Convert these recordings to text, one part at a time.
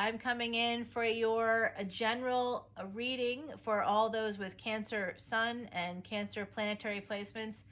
I'm coming in for your general reading for all those with Cancer Sun and Cancer planetary placements.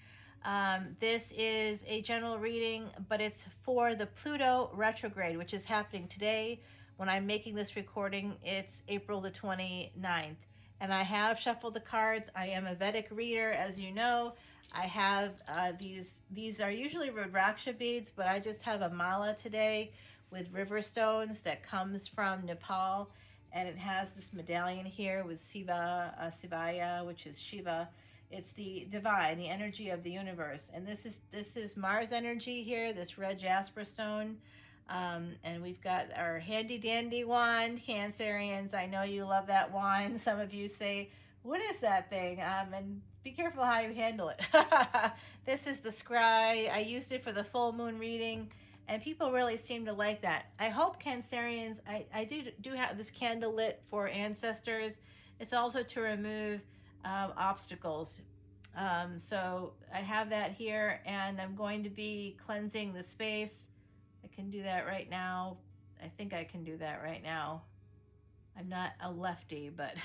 This is a general reading, but it's for the Pluto retrograde, which is happening today. When I'm making this recording, it's April the 29th. And I have shuffled the cards. I am a Vedic reader, as you know. I have these are usually Rudraksha beads, but I just have a mala today with river stones that comes from Nepal, and it has this medallion here with Sivaya, which is Shiva. It's the divine, the energy of the universe, and this is Mars energy here. This red jasper stone, and we've got our handy dandy wand, Cancerians. I know you love that wand. Some of you say, "What is that thing?" And be careful how you handle it. This is the scry. I used it for the full moon reading, and people really seem to like that. I hope Cancerians, I do have this candle lit for ancestors. It's also to remove obstacles. So I have that here, and I'm going to be cleansing the space. I can do that right now. I think I can do that right now. I'm not a lefty, but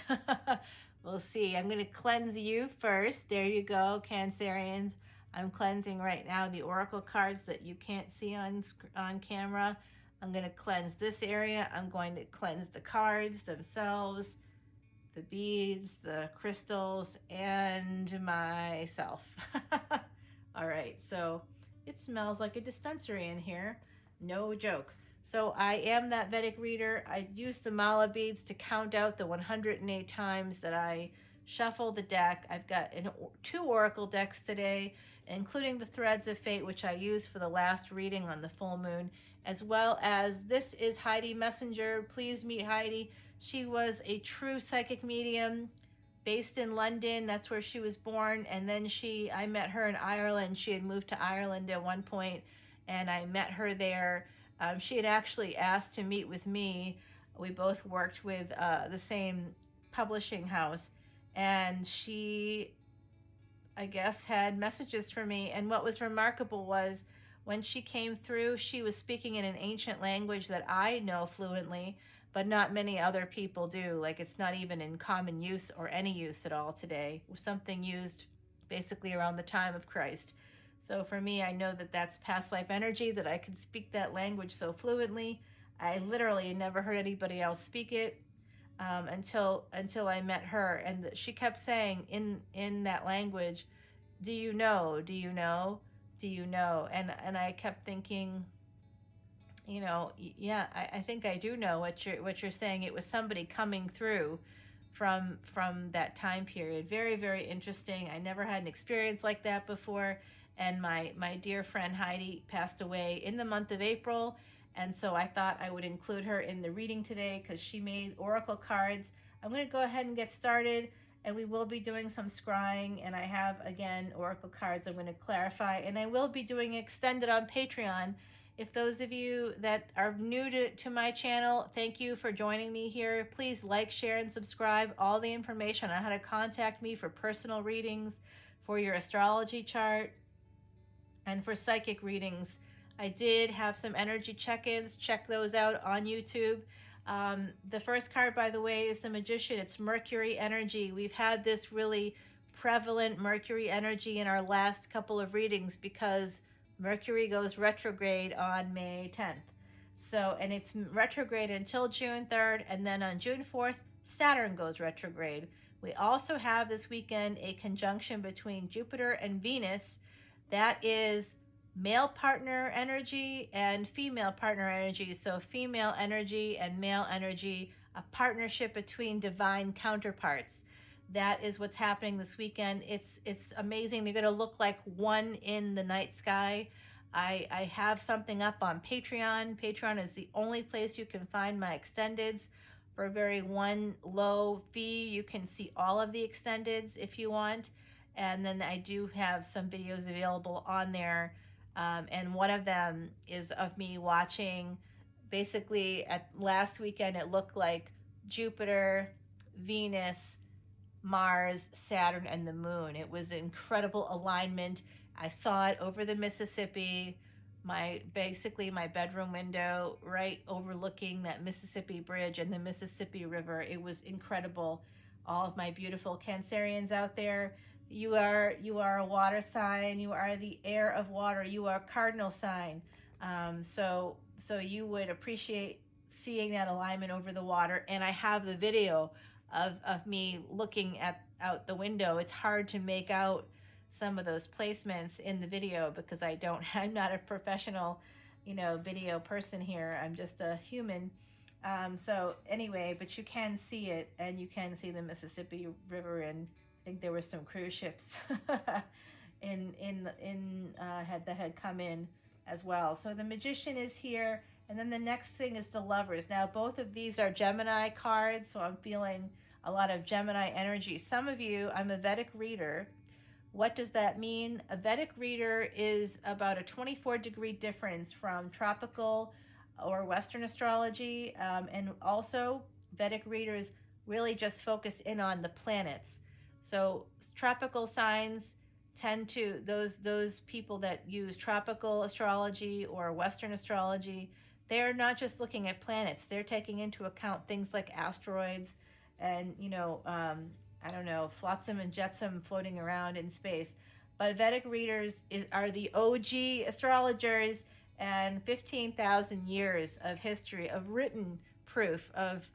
we'll see. I'm going to cleanse you first. There you go, Cancerians. I'm cleansing right now the oracle cards that you can't see on camera. I'm going to cleanse this area. I'm going to cleanse the cards themselves, the beads, the crystals, and myself. All right, so it smells like a dispensary in here. No joke. So I am that Vedic reader. I use the mala beads to count out the 108 times that I shuffle the deck. I've got 2 oracle decks today, including the threads of fate, which I used for the last reading on the full moon, as well as this is Heidi Messenger. Please meet Heidi. She was a true psychic medium based in London. That's where she was born. And then I met her in Ireland. She had moved to Ireland at one point, and I met her there. She had actually asked to meet with me. We both worked with the same publishing house, and she, I guess, had messages for me. And what was remarkable was when she came through, she was speaking in an ancient language that I know fluently, but not many other people do. Like, it's not even in common use or any use at all today. It was something used basically around the time of Christ. So for me, I know that that's past life energy, that I can speak that language so fluently. I literally never heard anybody else speak it until I met her. And she kept saying in that language, "Do you know? Do you know? Do you know?" And I kept thinking, yeah, I think I do know what you're saying. It was somebody coming through from that time period. Very, very interesting. I never had an experience like that before. And my dear friend Heidi passed away in the month of April, and so I thought I would include her in the reading today because she made oracle cards. I'm going to go ahead and get started, and we will be doing some scrying, and I have, again, oracle cards I'm going to clarify, and I will be doing extended on Patreon. If those of you that are new to my channel, thank you for joining me here. Please like, share, and subscribe. All the information on how to contact me for personal readings, for your astrology chart, and for psychic readings. I did have some energy check-ins. Check those out on YouTube. The first card, by the way, is the Magician. It's Mercury energy. We've had this really prevalent Mercury energy in our last couple of readings because Mercury goes retrograde on May 10th. So, and it's retrograde until June 3rd, and then on June 4th, Saturn goes retrograde. We also have this weekend a conjunction between Jupiter and Venus. That is male partner energy and female partner energy. So female energy and male energy, a partnership between divine counterparts. That is what's happening this weekend. It's amazing. They're going to look like one in the night sky. I have something up on Patreon. Patreon is the only place you can find my extendeds. For a very low fee, you can see all of the extendeds if you want. And then I do have some videos available on there. And one of them is of me watching, basically at last weekend, it looked like Jupiter, Venus, Mars, Saturn, and the moon. It was incredible alignment. I saw it over the Mississippi, basically my bedroom window right overlooking that Mississippi Bridge and the Mississippi River. It was incredible. All of my beautiful Cancerians out there, you are a water sign. You are the heir of water. You are a cardinal sign. So you would appreciate seeing that alignment over the water. And I have the video of me looking at out the window. It's hard to make out some of those placements in the video because I'm not a professional, video person here. I'm just a human. So anyway, but you can see it, and you can see the Mississippi River, and I think there were some cruise ships that had come in as well. So the Magician is here, and then the next thing is the Lovers. Now both of these are Gemini cards, so I'm feeling a lot of Gemini energy. Some of you, I'm a Vedic reader. What does that mean? A Vedic reader is about a 24-degree difference from tropical or Western astrology, and also Vedic readers really just focus in on the planets. So tropical signs tend to, those people that use tropical astrology or Western astrology, they're not just looking at planets. They're taking into account things like asteroids and I don't know, flotsam and jetsam floating around in space. But Vedic readers are the OG astrologers, and 15,000 years of history of written proof of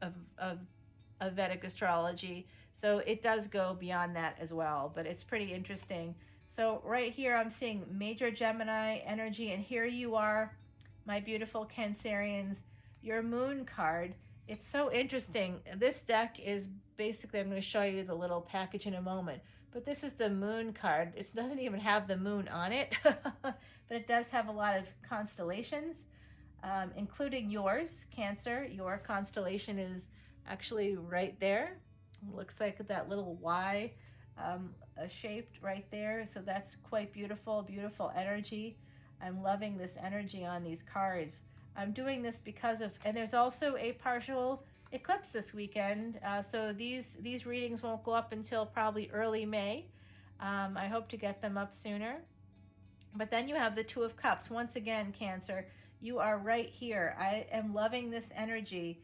Vedic astrology. So it does go beyond that as well, but it's pretty interesting. So right here I'm seeing major Gemini energy, and here you are, my beautiful Cancerians, your Moon card. It's so interesting. This deck is basically, I'm going to show you the little package in a moment, but this is the Moon card. It doesn't even have the moon on it, but it does have a lot of constellations, including yours, Cancer. Your constellation is actually right there. Looks like that little Y shaped right there. So that's quite beautiful, beautiful energy. I'm loving this energy on these cards. I'm doing this because of, and there's also a partial eclipse this weekend. So these readings won't go up until probably early May. I hope to get them up sooner. But then you have the Two of Cups. Once again, Cancer, you are right here. I am loving this energy.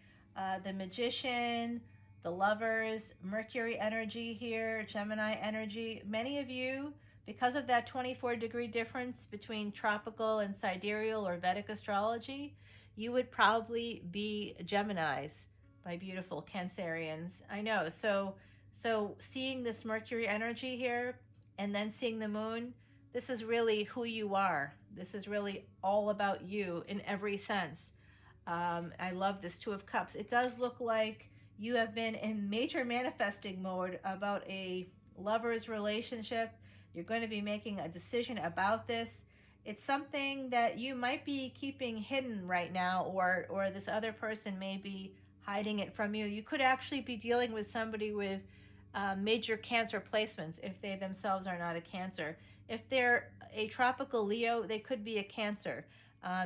The Magician, the Lovers, Mercury energy here, Gemini energy. Many of you, because of that 24-degree difference between tropical and sidereal or Vedic astrology, you would probably be Geminis, my beautiful Cancerians. I know. So seeing this Mercury energy here and then seeing the moon, this is really who you are. This is really all about you in every sense. I love this Two of Cups. It does look like you have been in major manifesting mode about a lover's relationship. You're going to be making a decision about this. It's something that you might be keeping hidden right now, or this other person may be hiding it from you. You could actually be dealing with somebody with major Cancer placements if they themselves are not a Cancer. If they're a tropical Leo, they could be a Cancer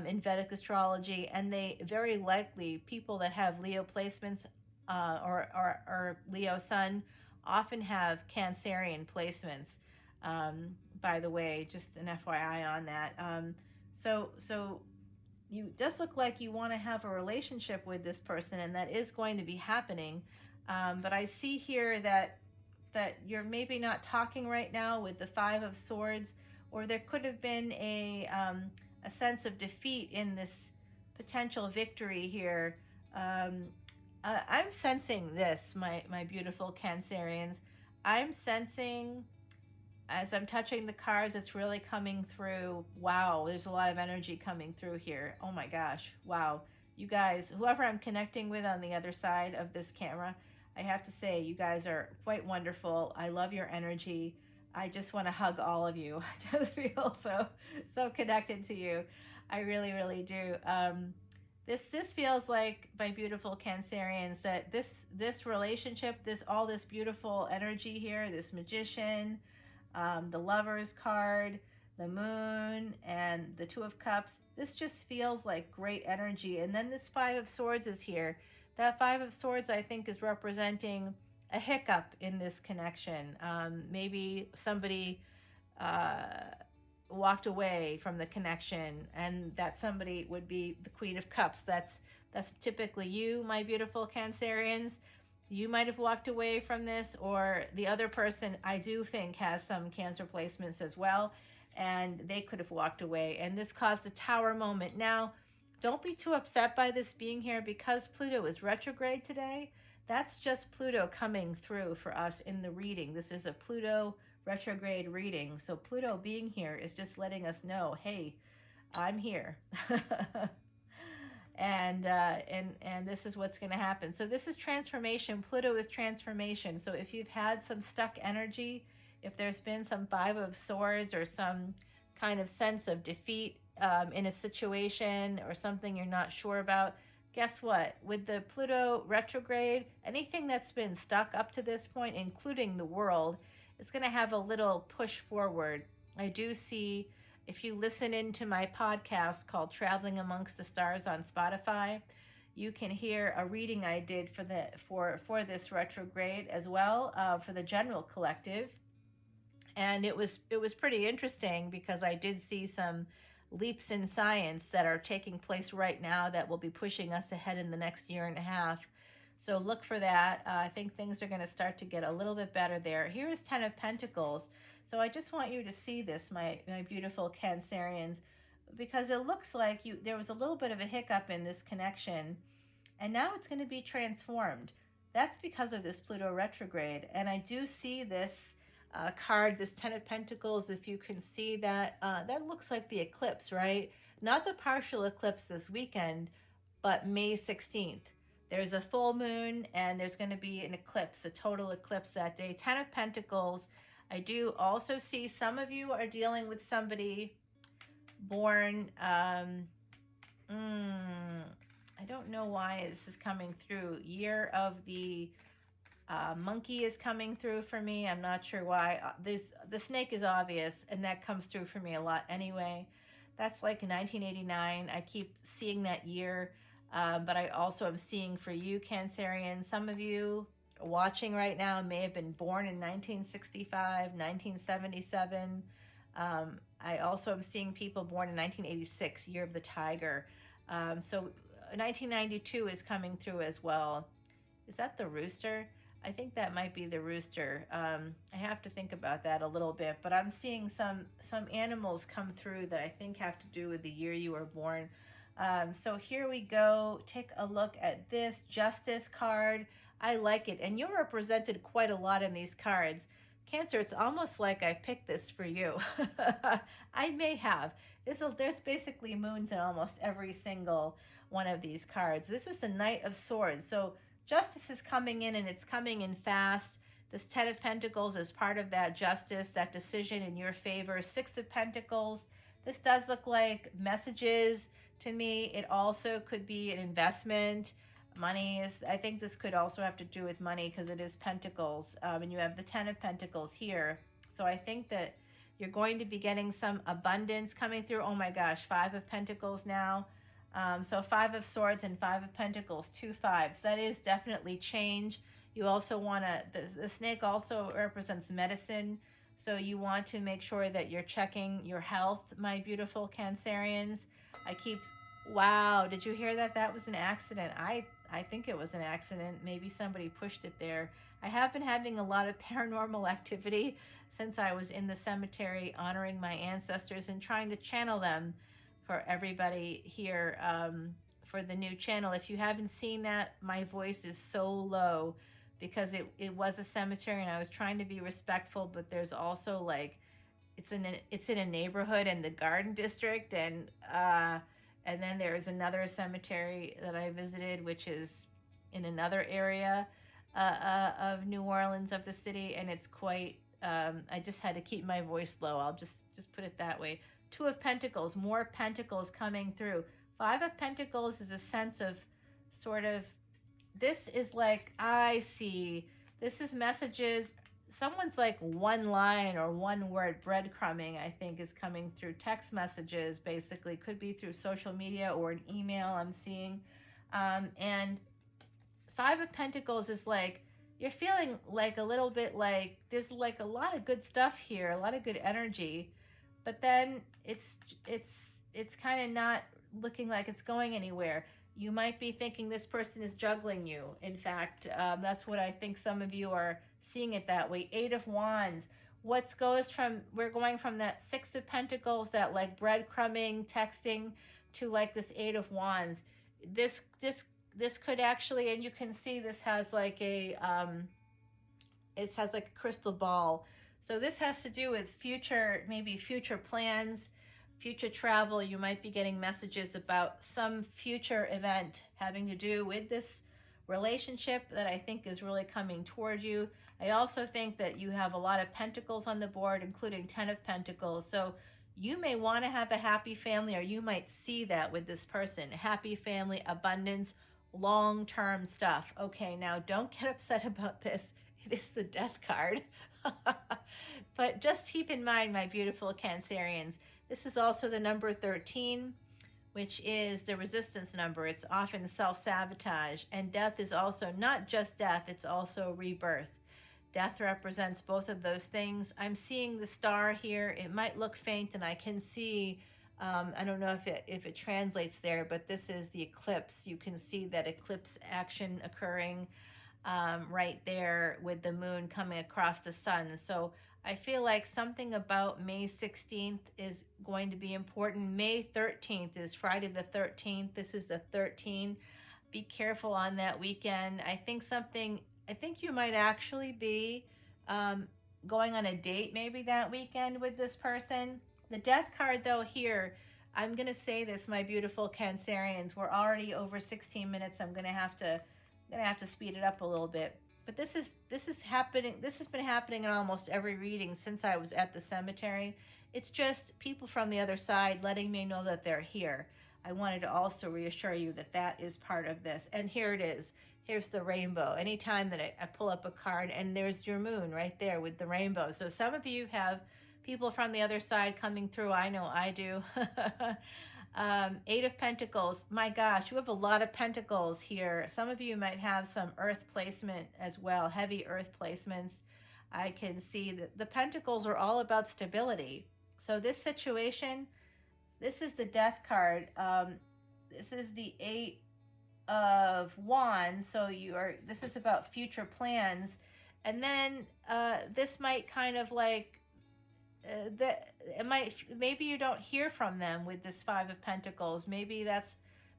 in Vedic astrology, and they very likely, people that have Leo placements or Leo sun often have Cancerian placements. By the way, just an FYI on that. So you just look like you want to have a relationship with this person, and that is going to be happening. But I see here that you're maybe not talking right now with the Five of Swords, or there could have been a sense of defeat in this potential victory here. I'm sensing this, my beautiful Cancerians. I'm sensing, as I'm touching the cards, it's really coming through. Wow, there's a lot of energy coming through here. Oh my gosh, wow. You guys, whoever I'm connecting with on the other side of this camera, I have to say, you guys are quite wonderful. I love your energy. I just want to hug all of you. I just feel so connected to you. I really, really do. This feels like, my beautiful Cancerians, that this relationship, all this beautiful energy here, this Magician, the Lovers card, the Moon, and the Two of Cups, this just feels like great energy. And then this Five of Swords is here. That Five of Swords, I think, is representing a hiccup in this connection. Maybe somebody walked away from the connection, and that somebody would be the Queen of Cups. That's typically you, my beautiful Cancerians. You might have walked away from this, or the other person I do think has some Cancer placements as well, and they could have walked away, and this caused a Tower moment. Now, don't be too upset by this being here because Pluto is retrograde today. That's just Pluto coming through for us in the reading. This is a Pluto retrograde reading. So Pluto being here is just letting us know, hey, I'm here. and this is what's going to happen. So this is transformation. Pluto is transformation. So if you've had some stuck energy, if there's been some Five of Swords or some kind of sense of defeat in a situation or something you're not sure about, guess what? With the Pluto retrograde, anything that's been stuck up to this point, including the world, it's going to have a little push forward. I do see, if you listen into my podcast called Traveling Amongst the Stars on Spotify, you can hear a reading I did for this retrograde as well, for the general collective. And it was pretty interesting because I did see some leaps in science that are taking place right now that will be pushing us ahead in the next year and a half. So look for that. I think things are going to start to get a little bit better there. Here is Ten of Pentacles. So I just want you to see this, my beautiful Cancerians, because it looks like there was a little bit of a hiccup in this connection, and now it's going to be transformed. That's because of this Pluto retrograde. And I do see this card, this Ten of Pentacles. If you can see that, that looks like the eclipse, right? Not the partial eclipse this weekend, but May 16th. There's a full moon and there's going to be an eclipse, a total eclipse that day. Ten of Pentacles. I do also see some of you are dealing with somebody born, I don't know why this is coming through. Year of the monkey is coming through for me. I'm not sure why. The snake is obvious, and that comes through for me a lot anyway. That's like 1989. I keep seeing that year, but I also am seeing for you, Cancerians, some of you watching right now may have been born in 1965, 1977. I also am seeing people born in 1986, year of the tiger. So 1992 is coming through as well. Is that the rooster? I think that might be the rooster. I have to think about that a little bit, but I'm seeing some animals come through that I think have to do with the year you were born. So here we go. Take a look at this Justice card. I like it, and you're represented quite a lot in these cards. Cancer, it's almost like I picked this for you. I may have. There's basically moons in almost every single one of these cards. This is the Knight of Swords. So justice is coming in, and it's coming in fast. This Ten of Pentacles is part of that justice, that decision in your favor. Six of Pentacles. This does look like messages to me. It also could be an investment. Money is, I think this could also have to do with money because it is Pentacles. And you have the Ten of Pentacles here. So I think that you're going to be getting some abundance coming through. Oh my gosh, Five of Pentacles now. So Five of Swords and Five of Pentacles, 2 5s. That is definitely change. You also want to, the snake also represents medicine. So you want to make sure that you're checking your health, my beautiful Cancerians. Wow, did you hear that? That was an accident. I think it was an accident. Maybe somebody pushed it there. I have been having a lot of paranormal activity since I was in the cemetery honoring my ancestors and trying to channel them for everybody here for the new channel. If you haven't seen that, my voice is so low because it was a cemetery and I was trying to be respectful, but there's also like, it's in a neighborhood in the Garden District, and then there's another cemetery that I visited, which is in another area of New Orleans, of the city, and it's quite, I just had to keep my voice low. I'll just put it that way. Two of Pentacles, more Pentacles coming through. Five of Pentacles is a sense of sort of, this is like, I see, this is messages. Someone's like one line or one word breadcrumbing, I think, is coming through text messages, basically. Could be through social media or an email I'm seeing. And Five of Pentacles is like, you're feeling like a little bit like, there's like a lot of good stuff here, a lot of good energy. but then it's kind of not looking like it's going anywhere. You might be thinking this person is juggling you. In fact, that's what I think some of you are seeing it that way. Eight of Wands. We're going from that Six of Pentacles, that like breadcrumbing, texting, to like this Eight of Wands. This could actually, and you can see this has like it has like a crystal ball. So this has to do with maybe future plans, future travel. You might be getting messages about some future event having to do with this relationship that I think is really coming toward you. I also think that you have a lot of pentacles on the board, including 10 of Pentacles. So you may want to have a happy family, or you might see that with this person. Happy family, abundance, long-term stuff. Okay, now don't get upset about this. It is the Death card. But just keep in mind, my beautiful Cancerians, this is also the number 13, which is the resistance number. It's often self-sabotage. And death is also not just death, it's also rebirth. Death represents both of those things. I'm seeing the star here. It might look faint, and I can see, I don't know if it translates there, but this is the eclipse. You can see that eclipse action occurring right there with the moon coming across the sun. So I feel like something about May 16th is going to be important. May 13th is Friday the 13th. This is the 13. Be careful on that weekend. I think you might actually be going on a date maybe that weekend with this person. The Death card though here, I'm going to say this, my beautiful Cancerians, we're already over 16 minutes. I'm going to have to speed it up a little bit. But this is happening. This has been happening in almost every reading since I was at the cemetery. It's just people from the other side letting me know that they're here. I wanted to also reassure you that that is part of this. And here it is. Here's the rainbow. Anytime that I pull up a card, and there's your moon right there with the rainbow. So some of you have people from the other side coming through. I know I do. Eight of Pentacles. My gosh, you have a lot of pentacles here. Some of you might have some earth placement as well, heavy earth placements. I can see that the pentacles are all about stability. So this situation, this is the Death card. This is the Eight of Wands. So this is about future plans. And then this might kind of like, maybe you don't hear from them with this Five of Pentacles. Maybe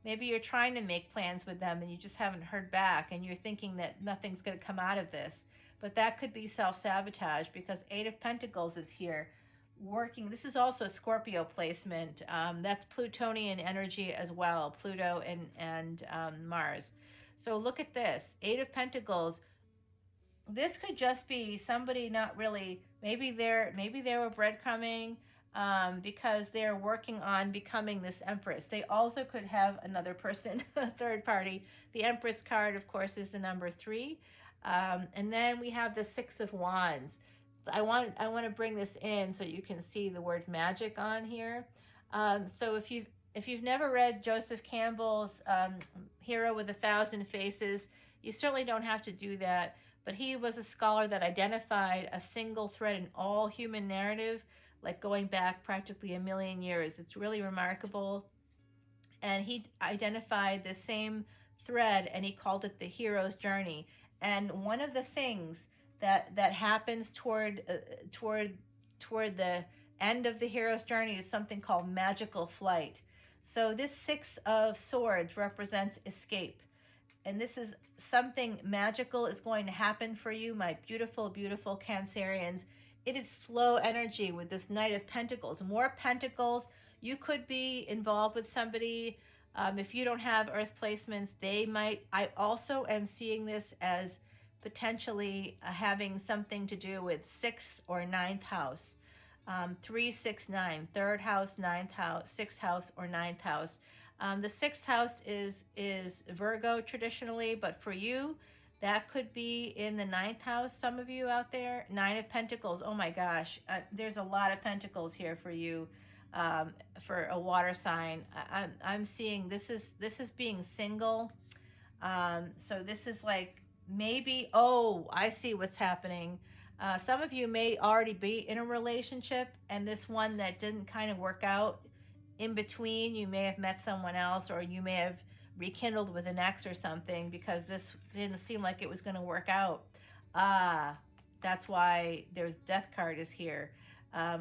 you're trying to make plans with them and you just haven't heard back, and you're thinking that nothing's going to come out of this. But that could be self-sabotage, because Eight of Pentacles is here working. This is also Scorpio placement. That's Plutonian energy as well, Pluto and Mars. So look at this, Eight of Pentacles. This could just be somebody not really, maybe they were breadcrumbing because they're working on becoming this Empress. They also could have another person, a third party. The Empress card, of course, is the number 3. And then we have the Six of Wands. I want to bring this in so you can see the word magic on here. So if you've never read Joseph Campbell's Hero with 1,000 Faces, you certainly don't have to do that. But he was a scholar that identified a single thread in all human narrative, like going back practically 1 million years. It's really remarkable. And he identified the same thread, and he called it the hero's journey. And one of the things that happens toward the end of the hero's journey is something called magical flight. So this Six of Swords represents escape. And this is something magical is going to happen for you, my beautiful, beautiful Cancerians. It is slow energy with this Knight of Pentacles. More pentacles. You could be involved with somebody. If you don't have earth placements, they might. I also am seeing this as potentially having something to do with 6th or 9th house. 3, 6, 9. 3rd house, 9th house, 6th house, or 9th house. The 6th house is Virgo traditionally, but for you, that could be in the 9th house. Some of you out there, 9 of Pentacles. Oh my gosh, there's a lot of pentacles here for you, for a water sign. I'm seeing this is being single. So this is like maybe. Oh, I see what's happening. Some of you may already be in a relationship, and this one that didn't kind of work out in between, you may have met someone else, or you may have rekindled with an ex or something because this didn't seem like it was going to work out. That's why there's death card is here.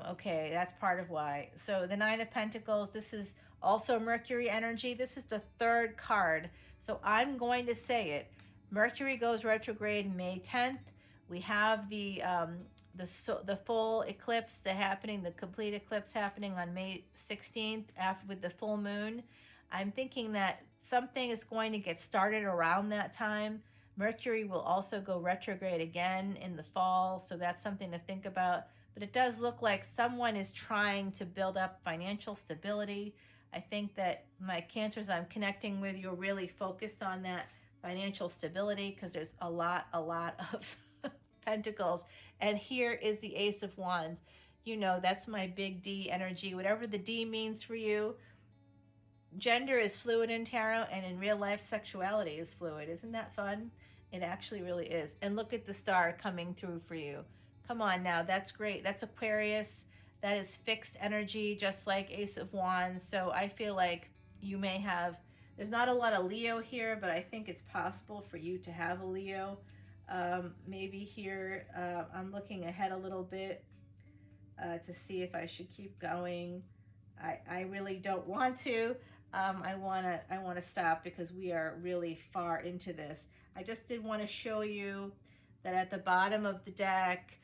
Okay, that's part of why. So the Nine of Pentacles, this is also Mercury energy. This is the third card. So I'm going to say it. Mercury goes retrograde May 10th. We have the full eclipse, the complete eclipse happening on May 16th after with the full moon. I'm thinking that something is going to get started around that time. Mercury will also go retrograde again in the fall, so that's something to think about. But it does look like someone is trying to build up financial stability. I think that my Cancers I'm connecting with, you're really focused on that financial stability because there's a lot of Pentacles. And here is the Ace of Wands. You know, that's my big D energy. Whatever the D means for you. Gender is fluid in tarot, and in real life, sexuality is fluid. Isn't that fun? It actually really is. And look at the star coming through for you. Come on now, that's great. That's Aquarius. That is fixed energy, just like Ace of Wands. So I feel like you may have, there's not a lot of Leo here, but I think it's possible for you to have a Leo. Maybe here, I'm looking ahead a little bit to see if I should keep going. I really don't want to. I want to stop because we are really far into this. I just did want to show you that at the bottom of the deck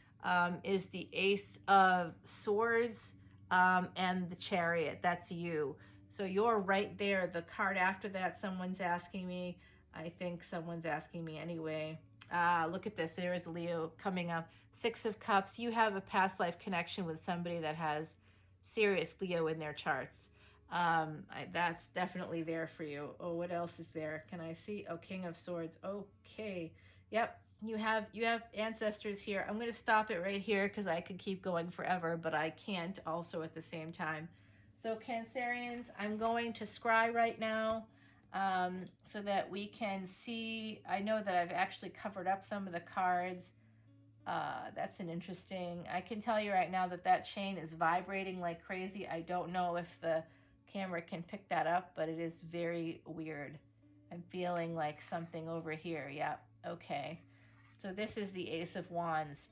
is the Ace of Swords and the Chariot. That's you. So you're right there. The card after that, someone's asking me. I think someone's asking me anyway. Look at this. There is Leo coming up. Six of Cups. You have a past life connection with somebody that has serious Leo in their charts. That's definitely there for you. Oh, what else is there? Can I see? Oh, King of Swords. Okay. Yep. You have ancestors here. I'm going to stop it right here because I could keep going forever, but I can't also at the same time. So Cancerians, I'm going to scry right now so that we can see. I know that I've actually covered up some of the cards. That's an interesting, I can tell you right now that chain is vibrating like crazy. I don't know if the camera can pick that up, but it is very weird. I'm feeling like something over here. Yep. Okay. So this is the Ace of Wands.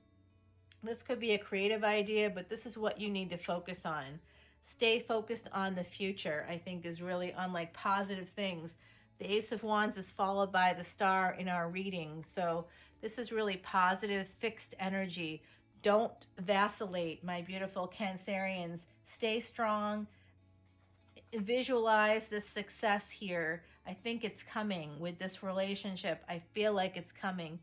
This could be a creative idea, but this is what you need to focus on. Stay focused on the future, I think, is really on like positive things. The Ace of Wands is followed by the star in our reading. So this is really positive, fixed energy. Don't vacillate, my beautiful Cancerians. Stay strong. Visualize the success here. I think it's coming with this relationship. I feel like it's coming.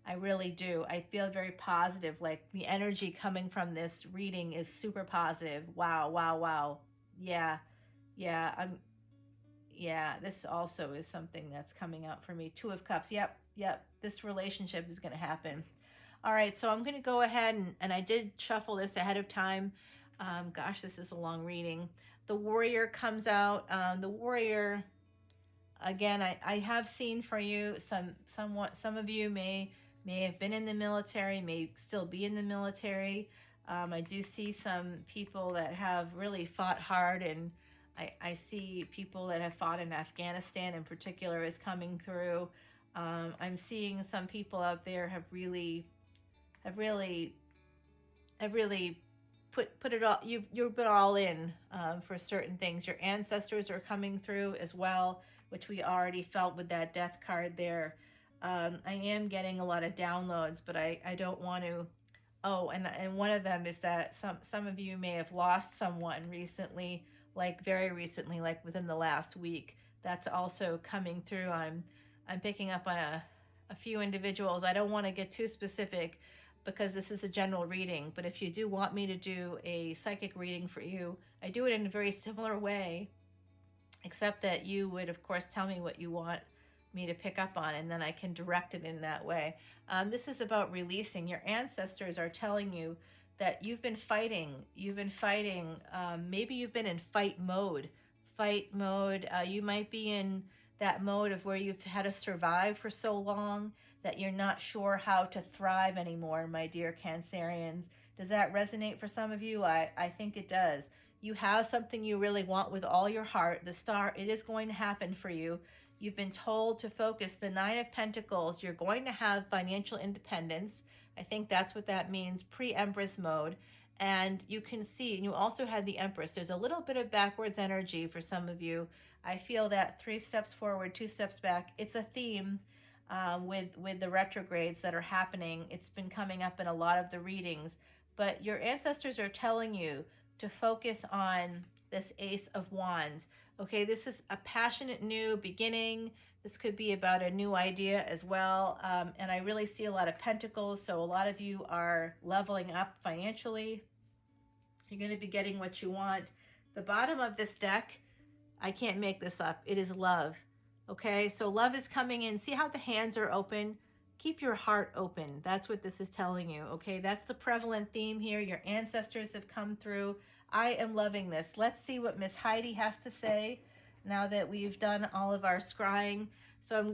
I really do. I feel very positive. Like the energy coming from this reading is super positive. Wow, wow, wow. Yeah, this also is something that's coming out for me. Two of Cups. Yep. This relationship is going to happen. All right, so I'm going to go ahead and I did shuffle this ahead of time. Gosh, this is a long reading. The Warrior comes out. The Warrior, again, I have seen for you some of you may have been in the military, may still be in the military. I do see some people that have really fought hard, and I see people that have fought in Afghanistan in particular is coming through. I'm seeing some people out there have really put it all, you've been all in for certain things. Your ancestors are coming through as well, which we already felt with that death card there. I am getting a lot of downloads, but I don't want to. Oh, and one of them is that some of you may have lost someone recently, like very recently, like within the last week. That's also coming through. I'm picking up on a few individuals. I don't want to get too specific because this is a general reading, but if you do want me to do a psychic reading for you, I do it in a very similar way, except that you would, of course, tell me what you want me to pick up on, and then I can direct it in that way. This is about releasing. Your ancestors are telling you that you've been fighting. Maybe you've been in fight mode. You might be in that mode of where you've had to survive for so long that you're not sure how to thrive anymore, my dear Cancerians. Does that resonate for some of you? I think it does. You have something you really want with all your heart. The star, it is going to happen for you. You've been told to focus. The Nine of Pentacles, you're going to have financial independence. I think that's what that means, pre-Empress mode. And you can see, and you also had the Empress. There's a little bit of backwards energy for some of you. I feel that 3 steps forward, 2 steps back. It's a theme with the retrogrades that are happening. It's been coming up in a lot of the readings. But your ancestors are telling you to focus on this Ace of Wands. Okay, this is a passionate new beginning. This could be about a new idea as well. And I really see a lot of pentacles. So a lot of you are leveling up financially. You're going to be getting what you want. The bottom of this deck, I can't make this up. It is love. Okay, so love is coming in. See how the hands are open? Keep your heart open. That's what this is telling you. Okay, that's the prevalent theme here. Your ancestors have come through. I am loving this. Let's see what Miss Heidi has to say now that we've done all of our scrying. So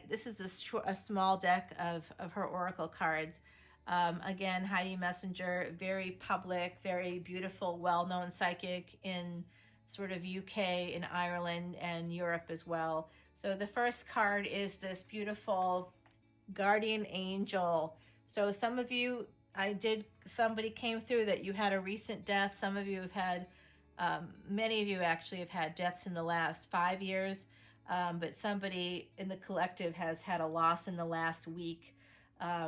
this is a small deck of her oracle cards. Again, Heidi Messenger, very public, very beautiful, well-known psychic in sort of UK and Ireland and Europe as well. So the first card is this beautiful guardian angel. So some of you, somebody came through that you had a recent death. Some of you have had, many of you actually have had deaths in the last 5 years. But somebody in the collective has had a loss in the last week.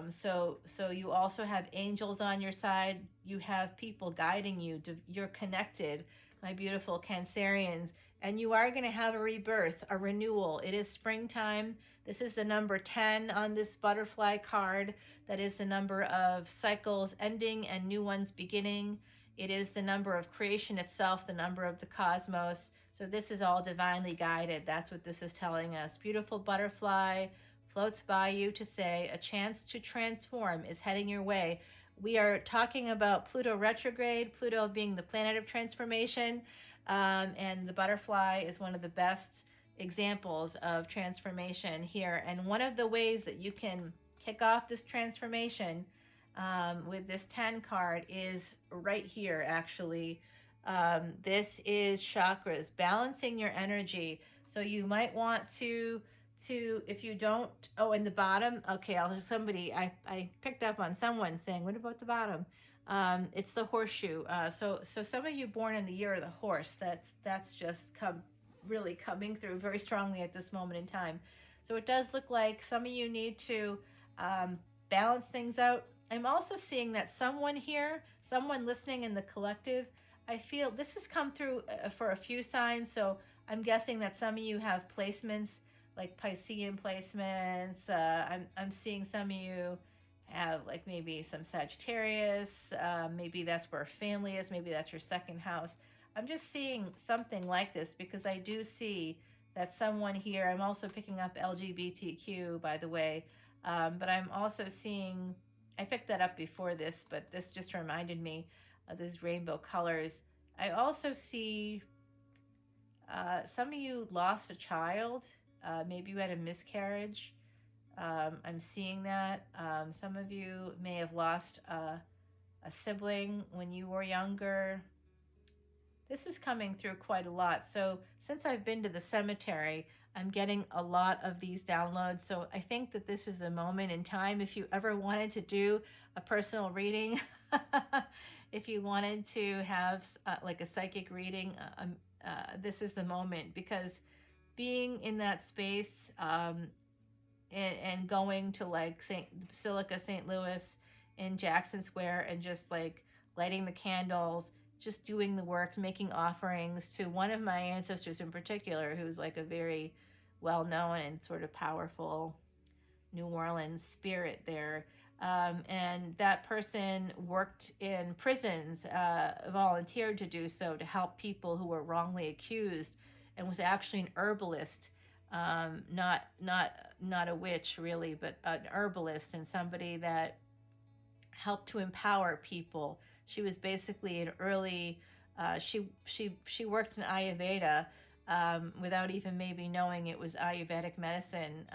So you also have angels on your side. You have people guiding you. You're connected, my beautiful Cancerians, and you are going to have a rebirth, a renewal. It is springtime. This is the number 10 on this butterfly card. That is the number of cycles ending and new ones beginning. It is the number of creation itself, the number of the cosmos. So this is all divinely guided. That's what this is telling us. Beautiful butterfly floats by you to say a chance to transform is heading your way. We are talking about Pluto retrograde, Pluto being the planet of transformation, and the butterfly is one of the best examples of transformation here. And one of the ways that you can kick off this transformation with this 10 card is right here, actually. This is chakras, balancing your energy. So you might want to if you don't, in the bottom, okay, I picked up on someone saying, what about the bottom? It's the horseshoe. So some of you born in the year of the horse, that's just really coming through very strongly at this moment in time. So it does look like some of you need to balance things out. I'm also seeing that someone listening in the collective, I feel this has come through for a few signs. So I'm guessing that some of you have placements, like Piscean placements. I'm seeing some of you have like maybe some Sagittarius. Maybe that's where family is. Maybe that's your second house. I'm just seeing something like this because I do see that someone here, I'm also picking up LGBTQ, by the way, but I'm also seeing, I picked that up before this, but this just reminded me of these rainbow colors. I also see some of you lost a child. Maybe you had a miscarriage. I'm seeing that. Some of you may have lost a sibling when you were younger. This is coming through quite a lot. So since I've been to the cemetery, I'm getting a lot of these downloads. So I think that this is the moment in time. If you ever wanted to do a personal reading, if you wanted to have like a psychic reading, this is the moment, because being in that space and going to like Basilica St. Louis in Jackson Square and just like lighting the candles, just doing the work, making offerings to one of my ancestors in particular, who's like a very well-known and sort of powerful New Orleans spirit there. And that person worked in prisons, volunteered to do so to help people who were wrongly accused, and was actually an herbalist, not a witch really, but an herbalist and somebody that helped to empower people. She was basically an early, she worked in Ayurveda without even maybe knowing it was Ayurvedic medicine.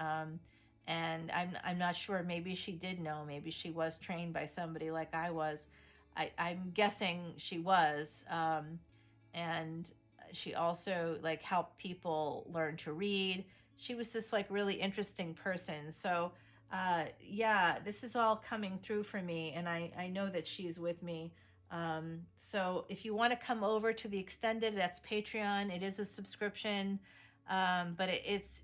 And I'm not sure. Maybe she did know. Maybe she was trained by somebody like I was. I'm guessing she was. And she also like helped people learn to read. She was this like really interesting person. So yeah, this is all coming through for me, and I know that she's with me. So if you want to come over to the extended, that's Patreon. It is a subscription, but it's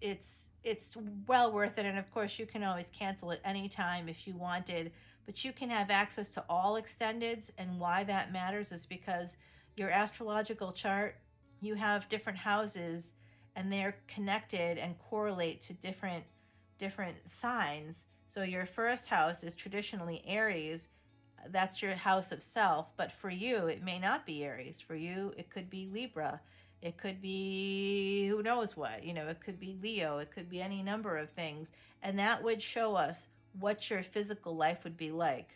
well worth it. And of course, you can always cancel at any time if you wanted. But you can have access to all extendeds, and why that matters is because your astrological chart, you have different houses, and they're connected and correlate to different signs. So your first house is traditionally Aries. That's your house of self. But for you, it may not be Aries. For you, it could be Libra. It could be who knows what. It could be Leo. It could be any number of things. And that would show us what your physical life would be like.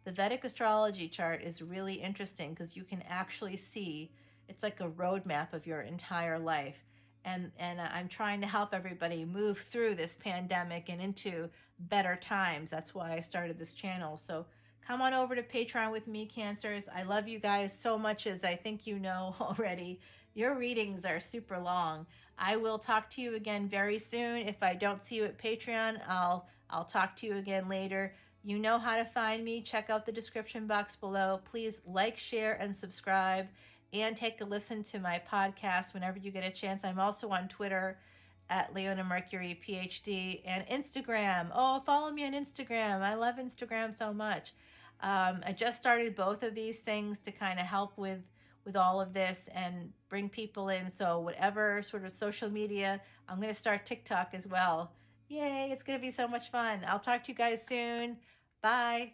The Vedic astrology chart is really interesting because you can actually see, it's like a roadmap of your entire life. And I'm trying to help everybody move through this pandemic and into better times. That's why I started this channel. So come on over to Patreon with me, Cancers. I love you guys so much, as I think you know already. Your readings are super long. I will talk to you again very soon. If I don't see you at Patreon, I'll talk to you again later. You know how to find me. Check out the description box below. Please like, share, and subscribe, and take a listen to my podcast whenever you get a chance. I'm also on Twitter at leonamercuryphd, and Instagram. Oh, follow me on Instagram. I love Instagram so much. I just started both of these things to kind of help with all of this and bring people in. So whatever sort of social media, I'm going to start TikTok as well. Yay, it's going to be so much fun. I'll talk to you guys soon. Bye.